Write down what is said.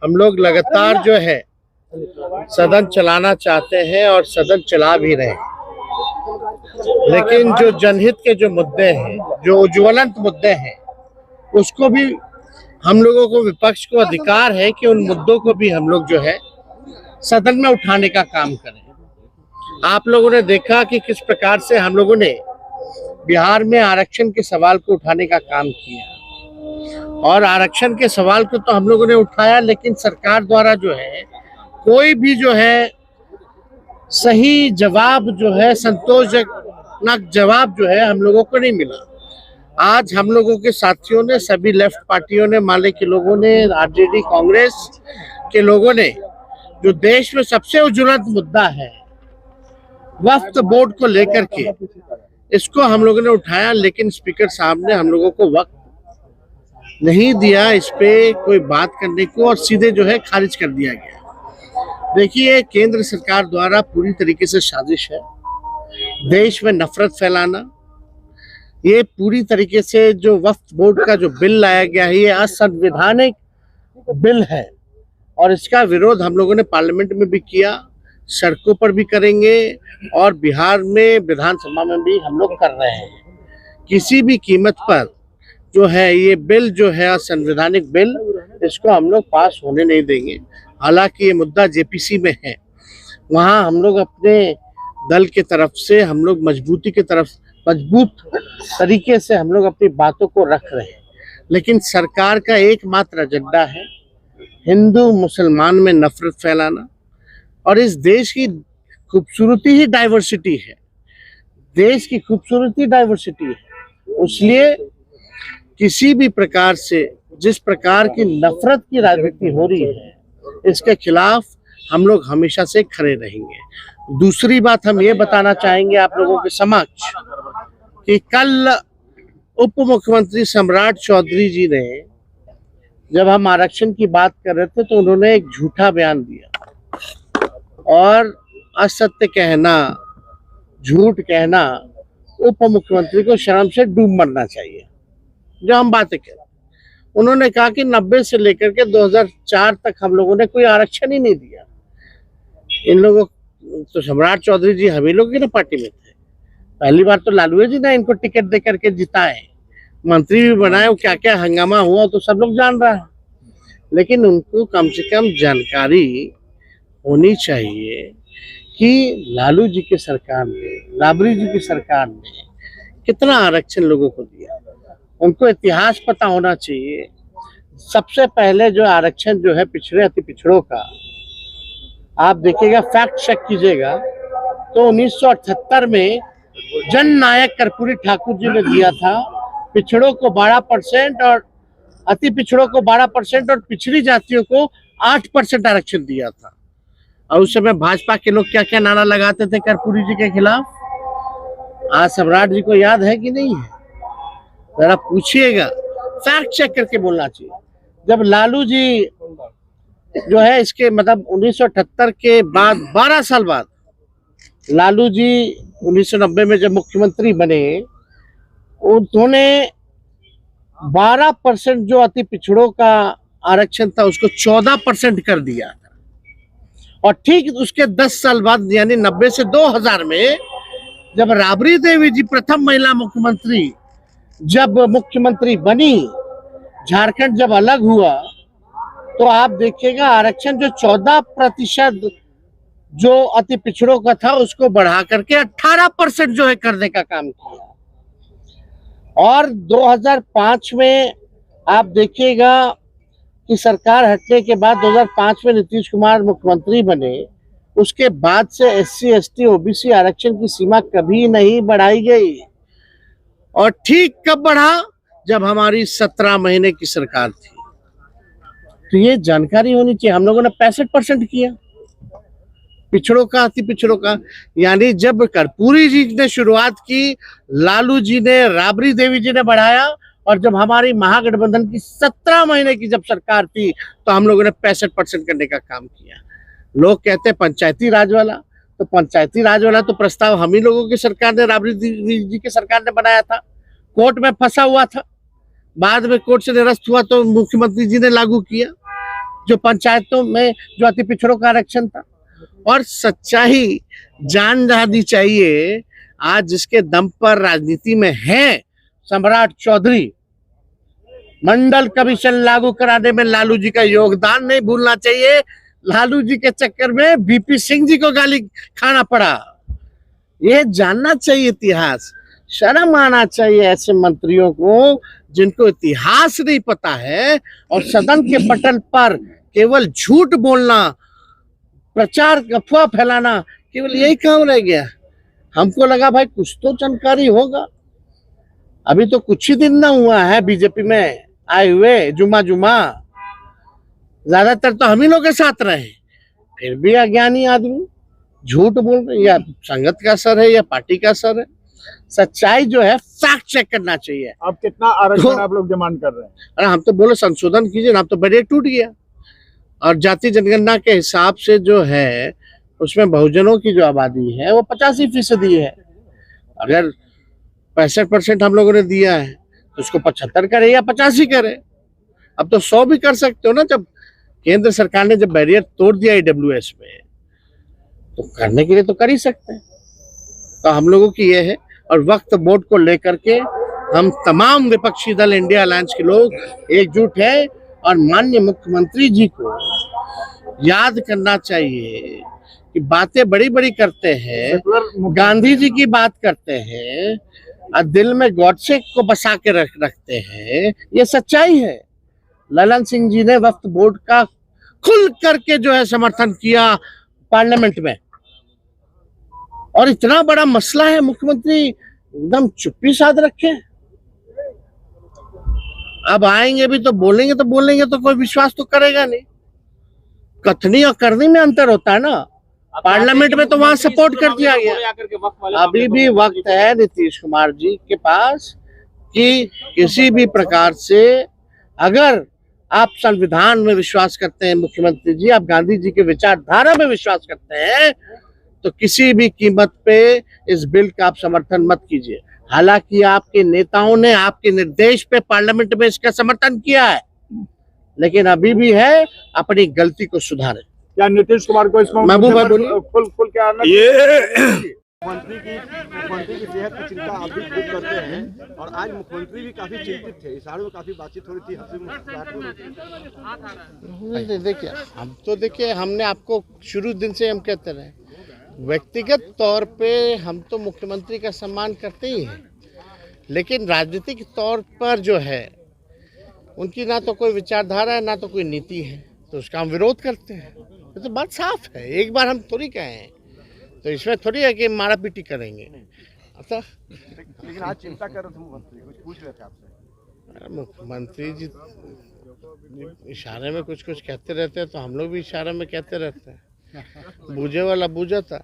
हम लोग लगातार जो है सदन चलाना चाहते हैं और सदन चला भी रहे हैं, लेकिन जो जनहित के जो मुद्दे हैं, जो ज्वलंत मुद्दे हैं, उसको भी हम लोगों को, विपक्ष को अधिकार है कि उन मुद्दों को भी हम लोग जो है सदन में उठाने का काम करें। आप लोगों ने देखा कि किस प्रकार से हम लोगों ने बिहार में आरक्षण के सवाल को उठाने का काम किया, और आरक्षण के सवाल को तो हम लोगों ने उठाया, लेकिन सरकार द्वारा जो है कोई भी जो है सही जवाब जो है, संतोषजनक जवाब जो है हम लोगों को नहीं मिला। आज हम लोगों के साथियों ने, सभी लेफ्ट पार्टियों ने, माले के लोगों ने, आरजेडी कांग्रेस के लोगों ने, जो देश में सबसे ज्वलंत मुद्दा है वक्फ बोर्ड को लेकर के, इसको हम लोगों ने उठाया, लेकिन स्पीकर साहब ने हम लोगों को वक्त नहीं दिया इस पे कोई बात करने को, और सीधे जो है खारिज कर दिया गया। देखिए, केंद्र सरकार द्वारा पूरी तरीके से साजिश है देश में नफरत फैलाना। ये पूरी तरीके से जो वक्फ बोर्ड का जो बिल लाया गया है, ये असंवैधानिक बिल है, और इसका विरोध हम लोगों ने पार्लियामेंट में भी किया, सड़कों पर भी करेंगे, और बिहार में विधानसभा में भी हम लोग कर रहे हैं। किसी भी कीमत पर जो है ये बिल जो है असंवैधानिक बिल, इसको हम लोग पास होने नहीं देंगे। हालांकि ये मुद्दा जेपीसी में है, वहाँ हम लोग अपने दल के तरफ से हम लोग मजबूत तरीके से हम लोग अपनी बातों को रख रहे हैं, लेकिन सरकार का एकमात्र एजेंडा है हिंदू मुसलमान में नफरत फैलाना। और इस देश की खूबसूरती ही डाइवर्सिटी है, देश की खूबसूरती डाइवर्सिटी है, इसलिए किसी भी प्रकार से जिस प्रकार की नफरत की राजनीति हो रही है, इसके खिलाफ हम लोग हमेशा से खड़े रहेंगे। दूसरी बात हम ये बताना चाहेंगे आप लोगों के समक्ष कि कल उप मुख्यमंत्री सम्राट चौधरी जी ने, जब हम आरक्षण की बात कर रहे थे, तो उन्होंने एक झूठा बयान दिया, और असत्य कहना, झूठ कहना, उप मुख्यमंत्री को शर्म से डूब मरना चाहिए। जो हम बातें करें, उन्होंने कहा कि 90 से लेकर के 2004 तक हम लोगों ने कोई आरक्षण ही नहीं दिया। इन लोगों तो, सम्राट चौधरी जी हम ही लोग की ना पार्टी में थे, पहली बार तो लालू जी ने इनको टिकट दे करके जिताए, मंत्री भी बनाए, क्या क्या हंगामा हुआ तो सब लोग जान रहा है। लेकिन उनको कम से कम जानकारी होनी चाहिए कि लालू जी की सरकार ने, राबड़ी जी की सरकार ने कितना आरक्षण लोगों को दिया। उनको इतिहास पता होना चाहिए। सबसे पहले जो आरक्षण जो है पिछड़े अति पिछड़ों का, आप देखिएगा, फैक्ट चेक कीजिएगा, तो 1978 में जन नायक कर्पूरी ठाकुर जी ने दिया था, पिछड़ों को 12% और अति पिछड़ों को 12% और पिछड़ी जातियों को 8% आरक्षण दिया था। और उस समय भाजपा के लोग क्या क्या नारा लगाते थे कर्पूरी जी के खिलाफ, आज सम्राट जी को याद है कि नहीं है? जरा पूछिएगा, फैक्ट चेक करके बोलना चाहिए। जब लालू जी जो है, इसके मतलब 1978 के बाद 12 साल बाद लालू जी 1990 में जब मुख्यमंत्री बने, उन्होंने 12% जो अति पिछड़ों का आरक्षण था उसको 14% कर दिया था। और ठीक उसके 10 साल बाद, यानी 90 से 2000 में, जब राबड़ी देवी जी प्रथम महिला मुख्यमंत्री जब मुख्यमंत्री बनी, झारखंड जब अलग हुआ, तो आप देखिएगा आरक्षण जो 14% जो अति पिछड़ों का था उसको बढ़ा करके 18% जो है करने का काम किया। और 2005 में आप देखिएगा कि सरकार हटने के बाद 2005 में नीतीश कुमार मुख्यमंत्री बने, उसके बाद से SC ST OBC आरक्षण की सीमा कभी नहीं बढ़ाई गई। और ठीक कब बढ़ा? जब हमारी 17 महीने की सरकार थी। तो ये जानकारी होनी चाहिए। हम लोगों ने 65% किया पिछड़ों का, अति पिछड़ों का। यानी जब कर्पूरी जी ने शुरुआत की, लालू जी ने, राबड़ी देवी जी ने बढ़ाया, और जब हमारी महागठबंधन की 17 महीने की जब सरकार थी, तो हम लोगों ने 65% करने का काम किया। लोग कहते हैं पंचायती राज वाला, तो पंचायती राज वाला तो प्रस्ताव हम ही लोगों की सरकार ने, राबड़ी जी की सरकार ने बनाया था, कोर्ट में फंसा हुआ था, बाद में कोर्ट से निरस्त हुआ तो मुख्यमंत्री जी ने लागू किया। जो पंचायतों में जो अति पिछड़ों का आरक्षण था। और सच्चाई जान जानी चाहिए, आज जिसके दम पर राजनीति में है सम्राट चौधरी, मंडल कमीशन लागू कराने में लालू जी का योगदान नहीं भूलना चाहिए। लालू जी के चक्कर में बीपी सिंह जी को गाली खाना पड़ा, ये जानना चाहिए इतिहास। शर्म आना चाहिए ऐसे मंत्रियों को जिनको इतिहास नहीं पता है और सदन के पटल पर केवल झूठ बोलना, प्रचार अफवाह फैलाना, केवल यही काम रह गया। हमको लगा भाई कुछ तो जानकारी होगा। अभी तो कुछ ही दिन ना हुआ है बीजेपी में आए हुए, जुमा ज्यादातर तो हम ही लोग के साथ रहे, फिर भी अज्ञानी आदमी झूठ बोल रहे। या संगत का असर है या पार्टी का असर है। सच्चाई जो है फैक्ट चेक करना चाहिए। अब कितना आरक्षण आप लोग डिमांड कर रहे हैं? अरे हम तो बोले संशोधन कीजिए ना, अब तो बैरियर टूट गया। और जाति जनगणना के हिसाब से जो है उसमें बहुजनों की जो आबादी है वो 85% है। अगर 65% हम लोगों ने दिया है तो उसको 75 करे या 85 करे। अब तो 100 भी कर सकते हो ना। जब केंद्र सरकार ने जब बैरियर तोड़ दिया ईडब्ल्यूएस में, तो करने के लिए तो कर ही सकते हैं। तो हम लोगों की ये है। और वक्फ बोर्ड को लेकर के हम तमाम विपक्षी दल इंडिया अलायंस के लोग एकजुट है। और माननीय मुख्यमंत्री जी को याद करना चाहिए कि बातें बड़ी बड़ी करते हैं, गांधी जी की बात करते हैं और दिल में गॉडसे को बसा के रखते हैं। ये सच्चाई है। ललन सिंह जी ने वक्फ बोर्ड का खुल करके जो है समर्थन किया पार्लियामेंट में। और इतना बड़ा मसला है, मुख्यमंत्री एकदम चुप्पी साध रखे। अब आएंगे भी तो बोलेंगे तो कोई विश्वास तो करेगा नहीं। कथनी और करनी में अंतर होता है ना। पार्लियामेंट में तो वहां सपोर्ट कर दिया गया। अभी भी वक्त है नीतीश कुमार जी के पास कि किसी भी प्रकार से, अगर आप संविधान में विश्वास करते हैं मुख्यमंत्री जी, आप गांधी जी के विचारधारा में विश्वास करते हैं, तो किसी भी कीमत पे इस बिल का आप समर्थन मत कीजिए। हालांकि आपके नेताओं ने आपके निर्देश पे पार्लियामेंट में इसका समर्थन किया है, लेकिन अभी भी है, अपनी गलती को सुधारें। क्या नीतीश कुमार को इसमें महबूब भाई बोलिए। खुल के आना ये मुख्यमंत्री की सेहत की चिंता आप भी खूब करते हैं और आज मुख्यमंत्री भी काफी चिंतित थे। इशारों में काफी बातचीत हो रही थी, हंसी मुस्कुराहट हो रही थी। देखिए, हम तो देखिए, हमने आपको शुरू दिन से हम कहते रहे, व्यक्तिगत तौर पे हम तो मुख्यमंत्री का सम्मान करते ही हैं, लेकिन राजनीतिक तौर पर जो है उनकी ना तो कोई विचारधारा है ना तो कोई नीति है, तो उसका हम विरोध करते हैं। ये तो बात साफ है। एक बार हम थोड़ी कहे हैं, तो इसमें थोड़ी है कि मारा पीटी करेंगे। अच्छा, लेकिन आज चिंता कर रहे थे मुख्यमंत्री, कुछ पूछ रहे थे आपसे। मुख्यमंत्री जी इशारे में कुछ कहते रहते हैं, तो हम लोग भी इशारे में कहते रहते हैं। बूझे वाला बूझा था।